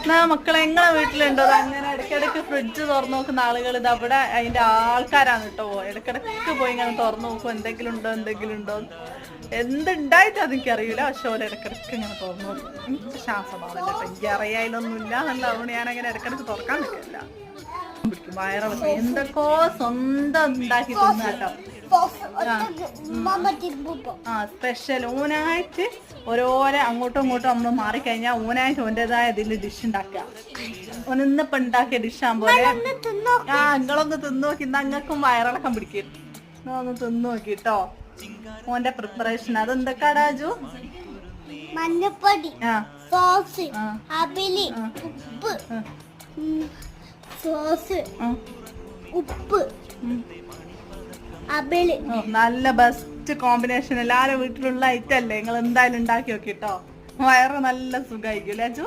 എന്നാ മക്കളെ എങ്ങനെ വീട്ടിലുണ്ടോ അങ്ങനെ ഇടയ്ക്കിടയ്ക്ക് ഫ്രിഡ്ജ് തുറന്നു നോക്കുന്ന ആളുകൾ ഇത് അവിടെ അതിന്റെ ആൾക്കാരാണ് കേട്ടോ. ഇടയ്ക്കിടയ്ക്ക് പോയി ഇങ്ങനെ തുറന്നു നോക്കും എന്തെങ്കിലും ഉണ്ടോ എന്തുണ്ടായിട്ട് അതെനിക്കറിയില്ല. പക്ഷെ ഓരോ ഇടയ്ക്കിടയ്ക്ക് ഇങ്ങനെ തുറന്നു നോക്കും. എനിക്ക് ശ്വാസമാവില്ല കേട്ടോ. എനിക്ക് അറിയാലൊന്നുമില്ല എന്നല്ല. അതുകൊണ്ട് ഞാനങ്ങനെ ഇടയ്ക്കിടയ്ക്ക് തുറക്കാൻ നിൽക്കില്ല. വയറിളക്കം എന്തൊക്കെയോ സ്വന്തം ഉണ്ടാക്കി തിന്ന കേട്ടോ. സ്പെഷ്യൽ ഊനായിട്ട് ഓരോരോ അങ്ങോട്ടും ഇങ്ങോട്ടും നമ്മൾ മാറിക്കഴിഞ്ഞാൽ ഊനായിട്ട് ഓൻ്റെതായ ഇതിൽ ഡിഷ് ഉണ്ടാക്കുക. ഓനിന്നിപ്പം ഉണ്ടാക്കിയ ഡിഷാകുമ്പോൾ നിങ്ങളൊന്ന് തിന്നു നോക്കി. ഞങ്ങൾക്കും വയറിളക്കം പിടിക്കും. ഒന്ന് തിന്നു നോക്കിട്ടോ ഓന്റെ പ്രിപ്പറേഷൻ. അതെന്തൊക്കെ രാജു? മഞ്ഞപ്പൊടി, സോസ്, അവില്, ഉപ്പ്, സോസ്, ഉപ്പ്, അവില്. നല്ല ബെസ്റ്റ് കോമ്പിനേഷൻ. എല്ലാരും വീട്ടിലുള്ള ഐറ്റം അല്ലേ. നിങ്ങൾ എന്തായാലും ഉണ്ടാക്കി നോക്കിട്ടോ. വയറ് നല്ല സുഖമായിരിക്കും രാജു.